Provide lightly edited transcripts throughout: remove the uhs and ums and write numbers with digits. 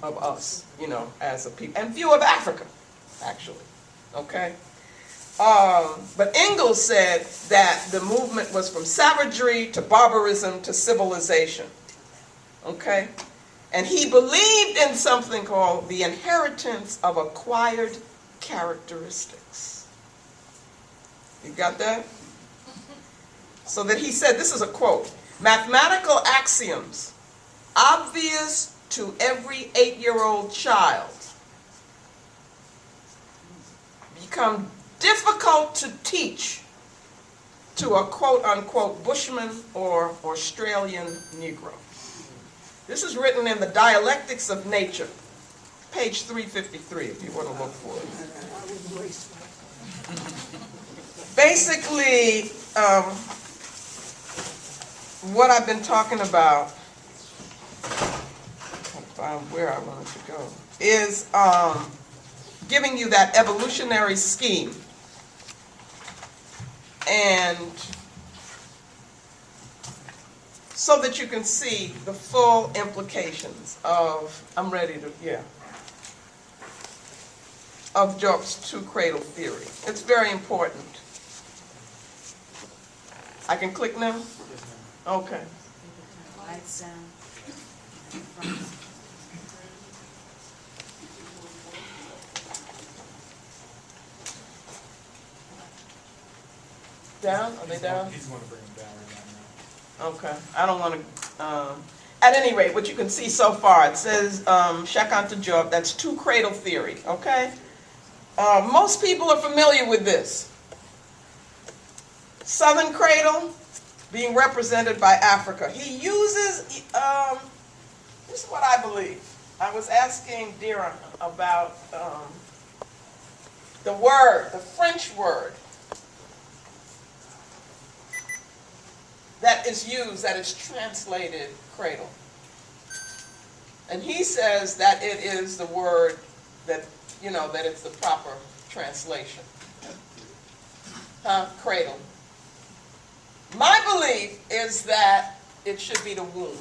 of us, you know, as a people, and view of Africa, actually, okay? But Ingalls said that the movement was from savagery to barbarism to civilization, okay? And he believed in something called the inheritance of acquired characteristics. You got that? So that he said, this is a quote, mathematical axioms obvious to every 8-year-old child become difficult to teach to a quote-unquote Bushman or Australian Negro. This is written in the Dialectics of Nature, page 353, if you want to look for it. Basically, what I've been talking about, where I wanted to go, is giving you that evolutionary scheme. And so that you can see the full implications of, I'm ready to, yeah, of Diop's two-cradle theory. It's very important. I can click now? Okay. Lights down. Down? Are they down? He's going to bring them down right now. Okay, I don't want to, at any rate, what you can see so far, it says, Cheikh Anta Diop, that's two-cradle theory, okay? Most people are familiar with this. Southern cradle being represented by Africa. He uses, this is what I believe. I was asking Dira about the word, the French word, that is used, that is translated cradle. And he says that it is the word that, you know, that it's the proper translation. Cradle. My belief is that it should be the womb.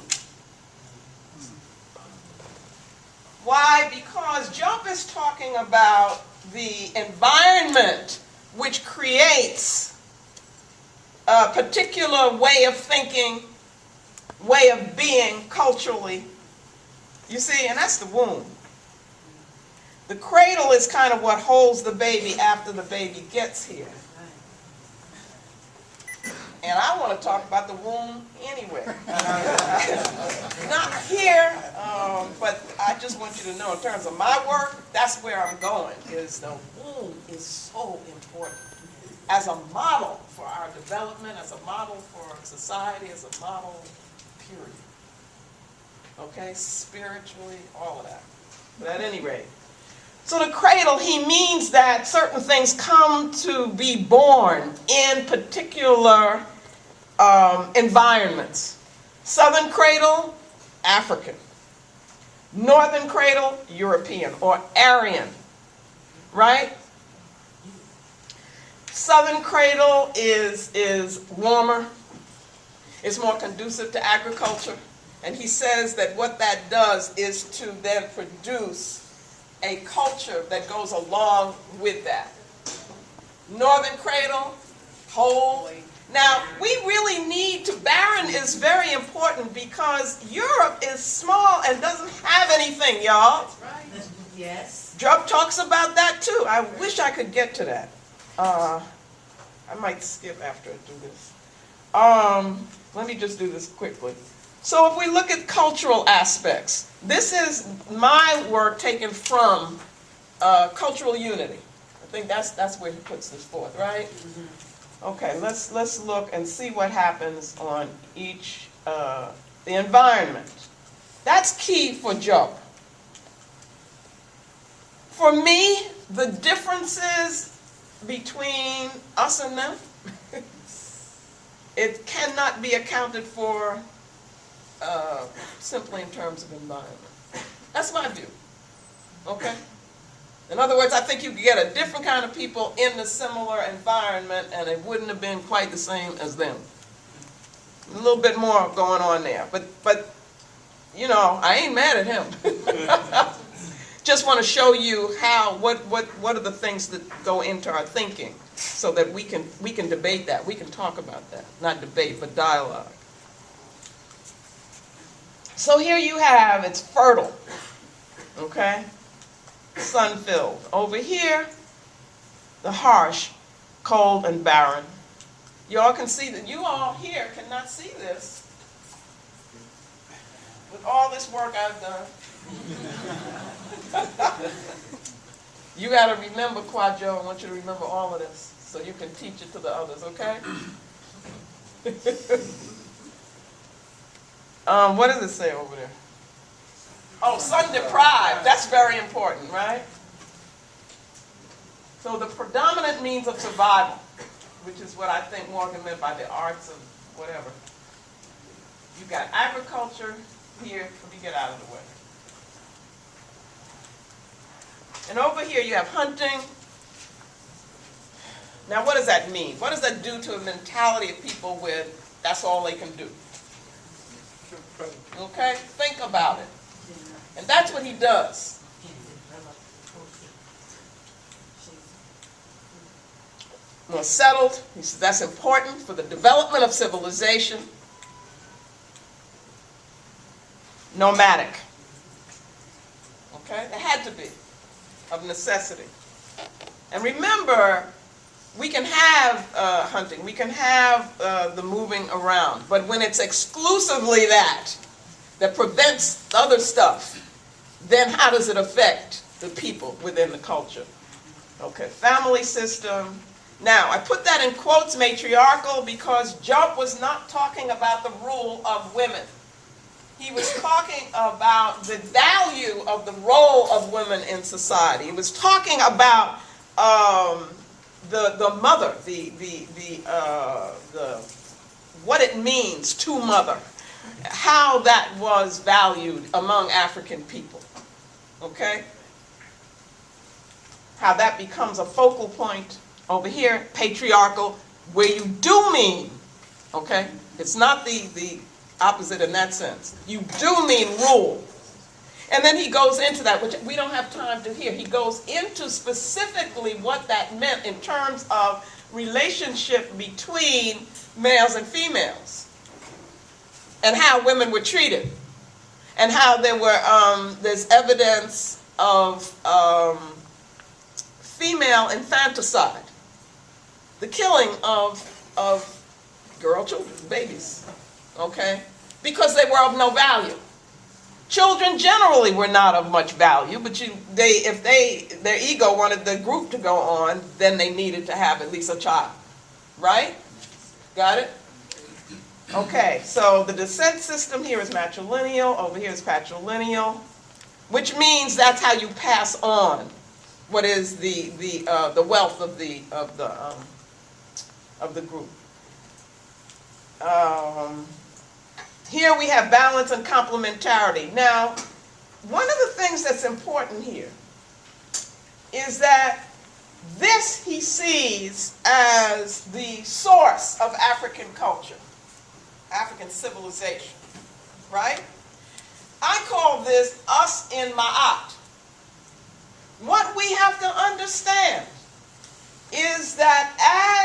Why? Because Diop is talking about the environment which creates a particular way of thinking, way of being culturally. You see, and that's the womb. The cradle is kind of what holds the baby after the baby gets here. And I want to talk about the womb anywhere. Not here, but I just want you to know in terms of my work, that's where I'm going, is the womb is so important. As a model for our development, as a model for society, as a model, period. Okay, spiritually, all of that. But at any rate. So the cradle, he means that certain things come to be born in particular environments. Southern cradle, African. Northern cradle, European or Aryan, right? Southern cradle is warmer, it's more conducive to agriculture, and he says that what that does is to then produce a culture that goes along with that. Northern cradle, cold. Now, we really need to, barren is very important because Europe is small and doesn't have anything, y'all. That's right. Yes. Diop talks about that too. I wish I could get to that. I might skip after I do this. Let me just do this quickly. So if we look at cultural aspects, this is my work taken from Cultural Unity. I think that's where he puts this forth, right? Mm-hmm. Okay, let's look and see what happens on each, the environment. That's key for Diop. For me, the differences between us and them, it cannot be accounted for simply in terms of environment. That's my view. Okay? In other words, I think you could get a different kind of people in a similar environment and it wouldn't have been quite the same as them. A little bit more going on there. But you know, I ain't mad at him. just want to show you how, what are the things that go into our thinking so that we can debate that. We can talk about that. Not debate, but dialogue. So here you have, it's fertile, okay? Sun-filled. Over here, the harsh, cold, and barren. You all can see that. You all here cannot see this with all this work I've done. You got to remember, Kwajo. I want you to remember all of this so you can teach it to the others, okay? What does it say over there? Oh, sun deprived. That's very important, right? So the predominant means of survival, which is what I think Morgan meant by the arts of whatever. You got agriculture here. Let me get out of the way. And over here you have hunting. Now what does that mean? What does that do to a mentality of people with that's all they can do? Okay? Think about it. And that's what he does. More settled. He says that's important for the development of civilization. Nomadic. Okay? It had to be. Of necessity. And remember, we can have hunting, we can have the moving around, but when it's exclusively that prevents other stuff, then how does it affect the people within the culture? Okay, family system. Now, I put that in quotes, matriarchal, because Diop was not talking about the rule of women. He was talking about the value of the role of women in society. He was talking about the mother, what it means to mother, how that was valued among African people. Okay? How that becomes a focal point over here, patriarchal, where you do mean, okay? It's not the opposite in that sense. You do mean rule. And then he goes into that, which we don't have time to hear. He goes into specifically what that meant in terms of relationship between males and females, and how women were treated, and how there were there's evidence of female infanticide, the killing of girl children, babies, okay, because they were of no value. Children generally were not of much value, but if their ego wanted the group to go on, then they needed to have at least a child, right? Got it? Okay, so the descent system here is matrilineal, over here is patrilineal, which means that's how you pass on what is the wealth of the group. Here we have balance and complementarity. Now, one of the things that's important here is that this he sees as the source of African culture, African civilization, right? I call this us in Ma'at. What we have to understand is that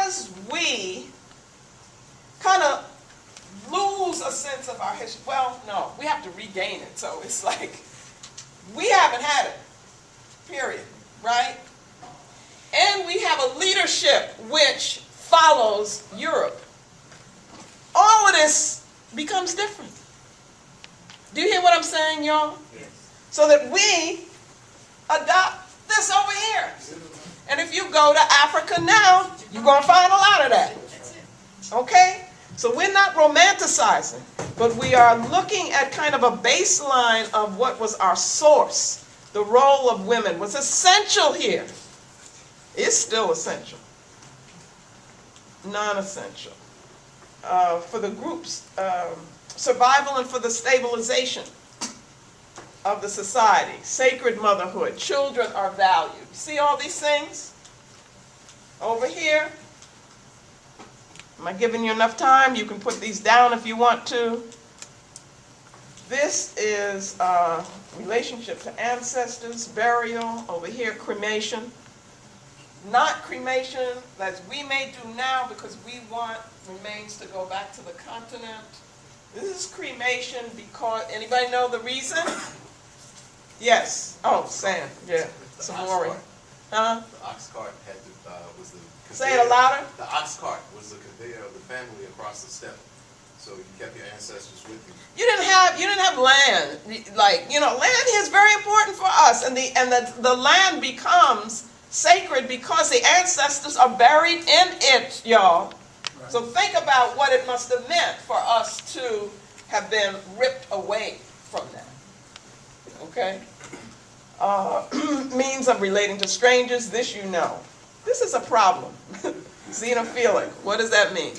as we kind of lose a sense of our history, well, no, we have to regain it. So it's like, we haven't had it, period, right? And we have a leadership which follows Europe. All of this becomes different. Do you hear what I'm saying, y'all? Yes. So that we adopt this over here. And if you go to Africa now, you're going to find a lot of that. Okay? So we're not romanticizing, but we are looking at kind of a baseline of what was our source. The role of women was essential here. It's still essential. Non-essential. For the group's survival and for the stabilization of the society. Sacred motherhood. Children are valued. See all these things? Over here. Am I giving you enough time? You can put these down if you want to. This is relationship to ancestors, burial, over here cremation. Not cremation that we may do now because we want remains to go back to the continent. This is cremation because, anybody know the reason? Yes. Oh, Sam, yeah. Samori. Huh? The ox cart had to, was the Say it louder. The ox cart was the conveyor of the family across the steppe. So you kept your ancestors with you. You didn't have land. Like, land is very important for us, and the land becomes sacred because the ancestors are buried in it, y'all. Right. So think about what it must have meant for us to have been ripped away from that. Okay? Means of relating to strangers, this you know. This is a problem. Xenophilic, what does that mean?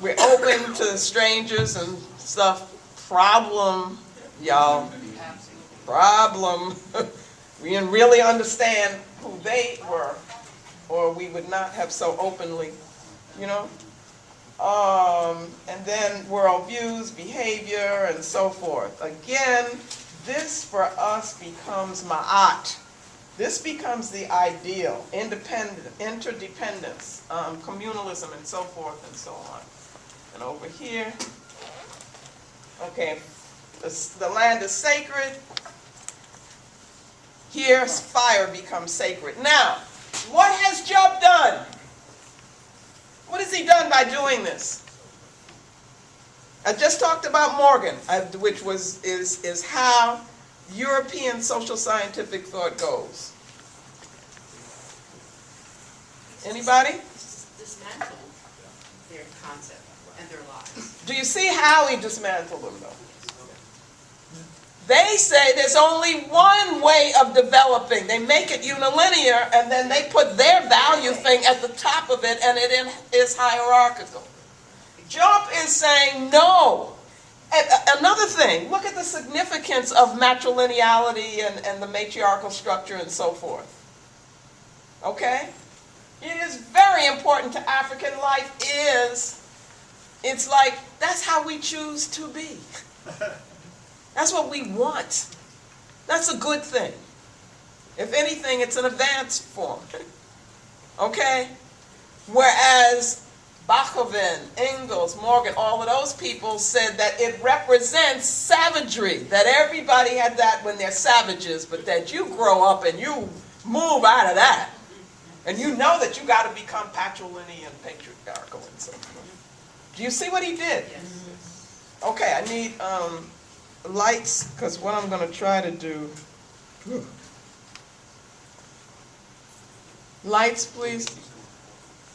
We're open to strangers and stuff. Problem, y'all. Problem. We didn't really understand who they were, or we would not have so openly, And then worldviews, behavior, and so forth. Again, this for us becomes ma'at. This becomes the ideal, interdependence, communalism, and so forth and so on. And over here, okay, the land is sacred. Here, fire becomes sacred. Now, what has Job done? What has he done by doing this? I just talked about Morgan, which is how European social scientific thought goes. Anybody? Dismantle their concept and their lives. Do you see how he dismantled them, though? They say there's only one way of developing. They make it unilinear, and then they put their value thing at the top of it, and it is hierarchical. Job is saying no. Another thing, look at the significance of matrilineality and the matriarchal structure and so forth. Okay? It is very important to African life. It's like, that's how we choose to be. That's what we want. That's a good thing. If anything, it's an advanced form. Okay? Whereas Bachofen, Engels, Morgan, all of those people said that it represents savagery, that everybody had that when they're savages, but that you grow up and you move out of that. And you know that you got to become patrilineal and patriarchal and so forth. Do you see what he did? Yes. Okay, I need lights, because what I'm going to try to do... Lights, please.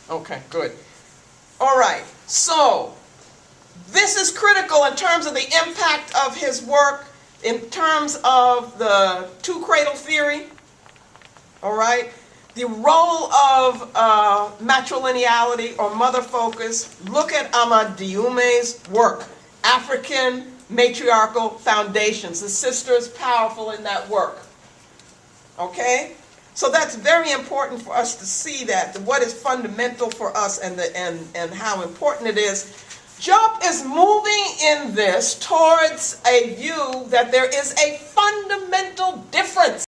Okay, good. All right, so this is critical in terms of the impact of his work, in terms of the two-cradle theory, all right? The role of matrilineality or mother focus. Look at Ahmad Dioume's work, African Matriarchal Foundations. The sister is powerful in that work, okay? So that's very important for us to see that, what is fundamental for us and how important it is. Job is moving in this towards a view that there is a fundamental difference